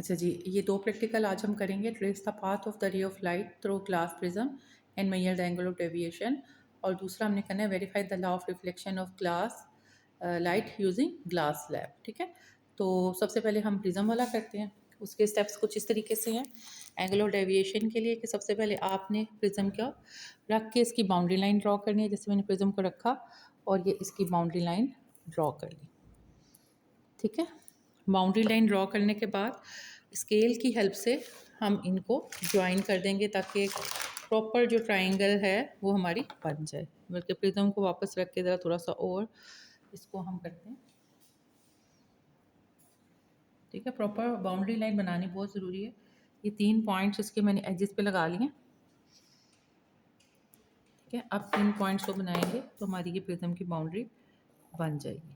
अच्छा जी, ये दो प्रैक्टिकल आज हम करेंगे। Trace the path of the ray of light through glass prism and measure the angle of deviation. और दूसरा हमने करना है verify the law of reflection of glass light using glass lab. ठीक है, तो सबसे पहले हम प्रिज्म वाला करते हैं। उसके स्टेप्स कुछ इस तरीके से हैं एंगल ऑफ डेविएशन के लिए कि सबसे पहले आपने प्रिज्म को रख के इसकी बाउंड्री लाइन ड्रॉ करनी है। जैसे मैंने प्रिज्म को रखा और ये इसकी बाउंड्री लाइन ड्रॉ कर ली। ठीक है, बाउंड्री लाइन ड्रॉ करने के बाद स्केल की हेल्प से हम इनको ज्वाइन कर देंगे ताकि एक प्रॉपर जो ट्रायंगल है वो हमारी बन जाए। बल्कि प्रिज्म को वापस रख के ज़रा थोड़ा सा और इसको हम करते हैं। ठीक है, प्रॉपर बाउंड्री लाइन बनानी बहुत ज़रूरी है। ये 3 पॉइंट्स इसके मैंने एजेस पे लगा लिए। ठीक है, अब 3 पॉइंट्स को बनाएंगे तो हमारी ये प्रिज्म की बाउंड्री बन जाएगी।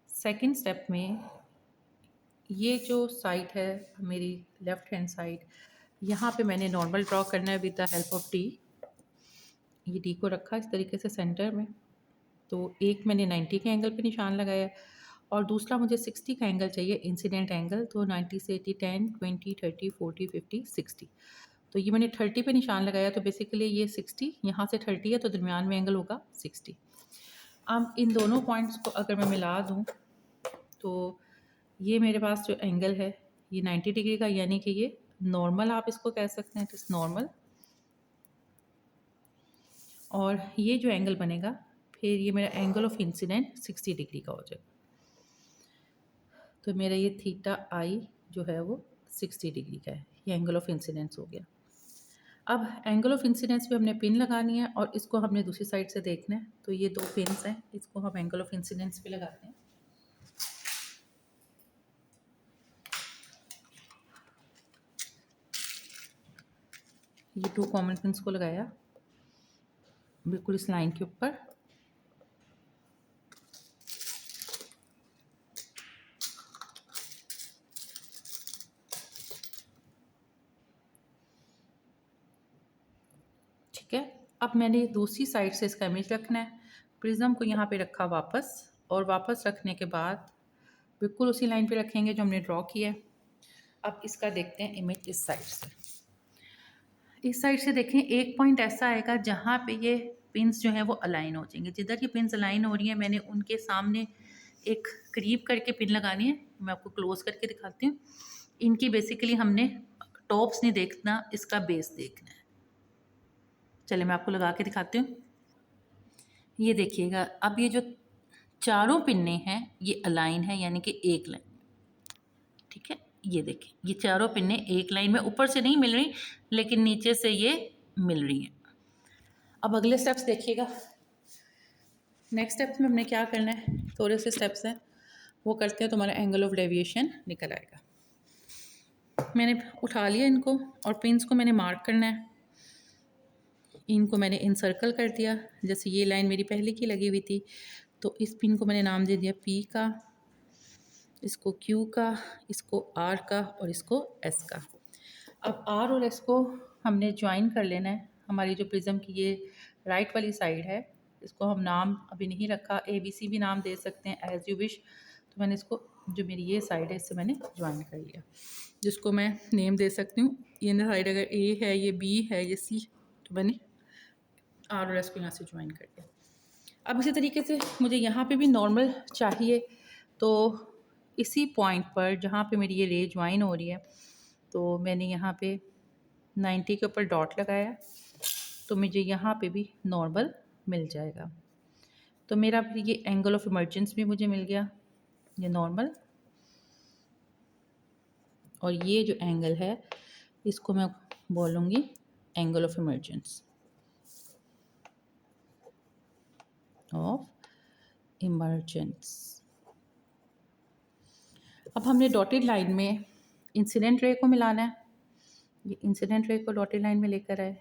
सेकंड स्टेप में ये जो साइड है मेरी लेफ़्ट हैंड साइड, यहाँ पे मैंने नॉर्मल ड्रॉ करना है with the help of T. ये टी को रखा इस तरीके से सेंटर में। तो एक मैंने 90 के एंगल पे निशान लगाया और दूसरा मुझे 60 का एंगल चाहिए, इंसिडेंट एंगल। तो 90 से 80, 10, 20, 30, 40, 50, 60। तो ये मैंने 30 पे निशान लगाया, तो बेसिकली ये 60 यहाँ से 30 है, तो दरमियान में एंगल होगा 60। अब इन दोनों पॉइंट्स को अगर मैं मिला दूँ तो ये मेरे पास जो एंगल है ये 90 डिग्री का, यानी कि ये नॉर्मल आप इसको कह सकते हैं, इट इज़ नॉर्मल। और ये जो एंगल बनेगा फिर ये मेरा एंगल ऑफ इंसिडेंट 60 डिग्री का हो जाएगा। तो मेरा ये थीटा आई जो है वो 60 डिग्री का है। ये एंगल ऑफ इंसिडेंस हो गया। अब एंगल ऑफ इंसिडेंस पे हमने पिन लगानी है और इसको हमने दूसरी साइड से देखना है। तो ये 2 पिन्स हैं, इसको हम एंगल ऑफ इंसिडेंस पे लगाते हैं। ये 2 कॉमन पिन्स को लगाया बिल्कुल इस लाइन के ऊपर। ठीक है, अब मैंने दूसरी साइड से इसका इमेज रखना है। प्रिज्म को यहाँ पे रखा वापस, और वापस रखने के बाद बिल्कुल उसी लाइन पे रखेंगे जो हमने ड्रॉ किया है। अब इसका देखते हैं इमेज इस साइड से। इस साइड से देखें, एक पॉइंट ऐसा आएगा जहाँ पे ये पिंस जो हैं वो अलाइन हो जाएंगे। जिधर ये पिंस अलाइन हो रही हैं मैंने उनके सामने एक करीब करके पिन लगानी है। मैं आपको क्लोज करके दिखाती हूँ। इनकी बेसिकली हमने टॉप्स नहीं देखना, इसका बेस देखना है। चलिए मैं आपको लगा के दिखाती हूँ। ये देखिएगा, अब ये जो चारों पिन्ने हैं ये अलाइन है, यानी कि एक लाइन। ठीक है, ये देखिए ये चारों पिन्ने एक लाइन में, ऊपर से नहीं मिल रही लेकिन नीचे से ये मिल रही हैं। अब अगले स्टेप्स देखिएगा। नेक्स्ट स्टेप्स में हमने क्या करना है, थोड़े से स्टेप्स हैं वो करते हैं तो हमारा एंगल ऑफ डेविएशन निकल आएगा। मैंने उठा लिया इनको और पिन्स को मैंने मार्क करना है। इनको मैंने इनसर्कल कर दिया। जैसे ये लाइन मेरी पहले की लगी हुई थी, तो इस पिन को मैंने नाम दे दिया पी का, इसको क्यू का, इसको आर का और इसको एस का। अब आर और एस को हमने ज्वाइन कर लेना है। हमारी जो प्रिज्म की ये राइट वाली साइड है, इसको हम नाम अभी नहीं रखा, ए बी सी भी नाम दे सकते हैं एज यू विश। तो मैंने इसको, जो मेरी ये साइड है इससे मैंने ज्वाइन कर लिया, जिसको मैं नेम दे सकती हूँ। ये साइड अगर ए है, ये बी है, ये सी, तो मैंने आर और एस को यहाँ से ज्वाइन कर दिया। अब इसी तरीके से मुझे यहाँ पे भी नॉर्मल चाहिए, तो इसी पॉइंट पर जहाँ पे मेरी ये रे ज्वाइन हो रही है, तो मैंने यहाँ पे 90 के ऊपर डॉट लगाया, तो मुझे यहाँ पे भी नॉर्मल मिल जाएगा। तो मेरा फिर ये एंगल ऑफ इमर्जेंस भी मुझे मिल गया, ये नॉर्मल। और ये जो एंगल है इसको मैं बोलूँगी एंगल ऑफ इमर्जेंस, अब हमने डॉटेड लाइन में इंसिडेंट रे को मिलाना है। ये इंसिडेंट रे को डॉटेड लाइन में लेकर आए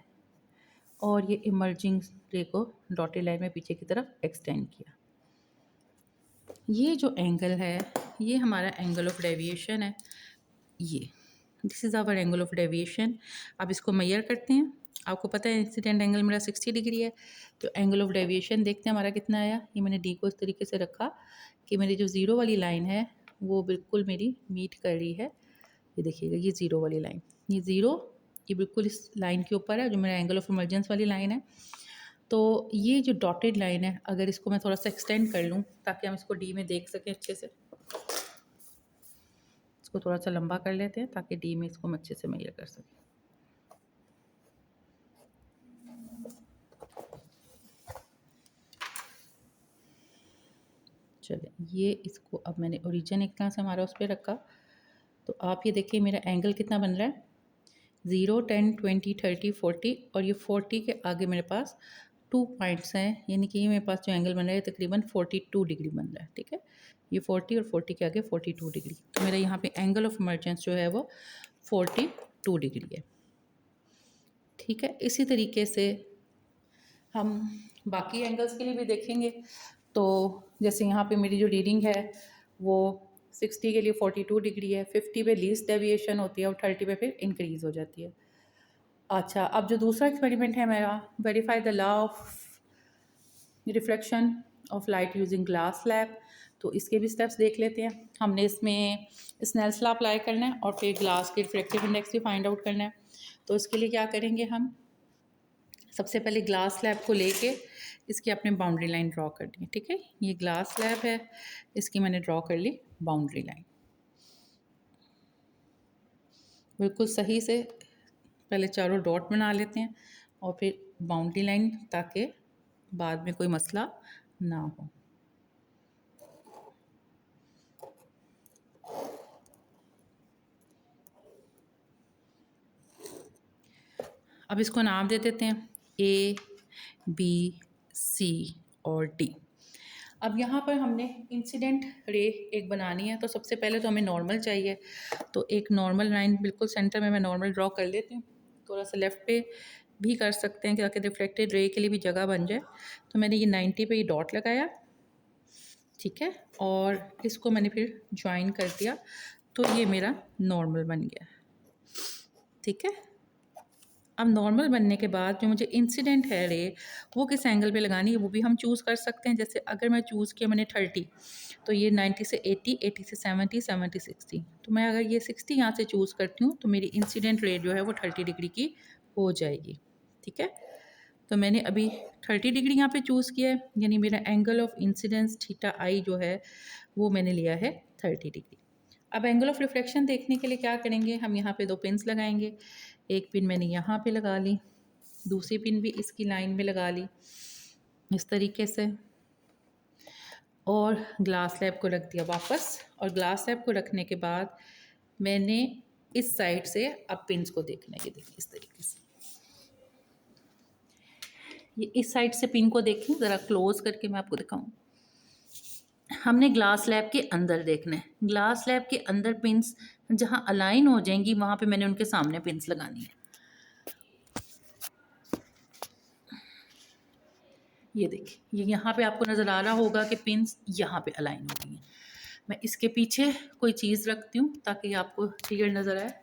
और ये इमर्जिंग रे को डॉटेड लाइन में पीछे की तरफ एक्सटेंड किया। ये जो एंगल है ये हमारा एंगल ऑफ डेविएशन है। ये this is hour angle of deviation. अब इसको मेजर करते हैं। आपको पता है इंसिडेंट एंगल मेरा 60 डिग्री है, तो एंगल ऑफ डेविएशन देखते हैं हमारा कितना आया। ये मैंने डी को इस तरीके से रखा कि मेरी जो ज़ीरो वाली लाइन है वो बिल्कुल मेरी मीट कर रही है। ये देखिएगा, ये ज़ीरो वाली लाइन, ये ज़ीरो, ये बिल्कुल इस लाइन के ऊपर है जो मेरा एंगल ऑफ इमर्जेंस वाली लाइन है। तो ये जो डॉटेड लाइन है, अगर इसको मैं थोड़ा सा एक्सटेंड कर लूँ ताकि हम इसको डी में देख सकें अच्छे से, इसको थोड़ा सा लंबा कर लेते हैं ताकि डी में इसको हम अच्छे से मेजर कर सकें। चलिए, ये इसको अब मैंने ओरिजिन एक तरह से हमारा उस पर रखा, तो आप ये देखिए मेरा एंगल कितना बन रहा है, 0, 10, 20, 30, 40, और ये 40 के आगे मेरे पास 2 पॉइंट्स हैं, यानी कि ये मेरे पास जो एंगल बन रहा है तकरीबन 42 डिग्री बन रहा है। ठीक है, ये 40 और 40 के आगे 42 डिग्री, तो मेरा यहाँ पे एंगल ऑफ इमर्जेंस जो है वो 42 डिग्री है। ठीक है, इसी तरीके से हम बाकी एंगल्स के लिए भी देखेंगे। तो जैसे यहाँ पे मेरी जो रीडिंग है वो 60 के लिए 42 डिग्री है, 50 पे लीस्ट डेविएशन होती है और 30 पे फिर इंक्रीज़ हो जाती है। अच्छा, अब जो दूसरा एक्सपेरिमेंट है मेरा, verify the law of reflection of light using glass slab, तो इसके भी स्टेप्स देख लेते हैं। हमने इसमें स्नेल्स लॉ अप्लाई करना है और फिर ग्लास के रिफ्रैक्टिव इंडेक्स भी फाइंड आउट करना है। तो इसके लिए क्या करेंगे, हम सबसे पहले ग्लास स्लैब को लेके इसकी अपने बाउंड्री लाइन ड्रॉ करनी है। ठीक है, ये ग्लास स्लैब है, इसकी मैंने ड्रॉ कर ली बाउंड्री लाइन बिल्कुल सही से। पहले चारों डॉट बना लेते हैं और फिर बाउंड्री लाइन, ताकि बाद में कोई मसला ना हो। अब इसको नाम दे देते हैं A, B, C और D। अब यहाँ पर हमने इंसिडेंट रे एक बनानी है, तो सबसे पहले तो हमें नॉर्मल चाहिए। तो एक नॉर्मल लाइन बिल्कुल सेंटर में मैं नॉर्मल ड्रॉ कर लेती हूँ, थोड़ा सा लेफ़्ट पे भी कर सकते हैं ताकि रिफ्लेक्टेड रे के लिए भी जगह बन जाए। तो मैंने ये 90 पे ये डॉट लगाया, ठीक है, और इसको मैंने फिर ज्वाइन कर दिया, तो ये मेरा नॉर्मल बन गया। ठीक है, अब नॉर्मल बनने के बाद जो मुझे इंसिडेंट है रे वो किस एंगल पे लगानी है वो भी हम चूज़ कर सकते हैं। जैसे अगर मैं चूज़ किया मैंने 30, तो ये 90 से 80, 80 से 70, 70 60, तो मैं अगर ये 60 यहाँ से चूज़ करती हूँ तो मेरी इंसिडेंट रे जो है वो 30 डिग्री की हो जाएगी। ठीक है, तो मैंने अभी 30 डिग्री यहाँ पे चूज़ किया है, यानी मेरा एंगल ऑफ इंसिडेंस थीटा आई जो है वो मैंने लिया है 30 डिग्री। अब एंगल ऑफ रिफ्लेक्शन देखने के लिए क्या करेंगे, हम यहाँ पे 2 पिन्स लगाएंगे। एक पिन मैंने यहाँ पे लगा ली, दूसरी पिन भी इसकी लाइन में लगा ली इस तरीके से, और ग्लास स्लैब को रख दिया वापस। और ग्लास स्लैब को रखने के बाद मैंने इस साइड से अब पिन्स को देखना है, ये देखिए इस तरीके से, ये इस साइड से पिन को देखें ज़रा क्लोज करके मैं आपको दिखाऊं। हमने ग्लास स्लैब के अंदर देखना है, ग्लास स्लैब के अंदर पिन्स जहाँ अलाइन हो जाएंगी वहाँ पे मैंने उनके सामने पिन्स लगानी है। ये देखिए, ये यहाँ पे आपको नज़र आ रहा होगा कि पिन्स यहाँ पे अलाइन हो गई हैं। मैं इसके पीछे कोई चीज़ रखती हूँ ताकि आपको क्लियर नज़र आए।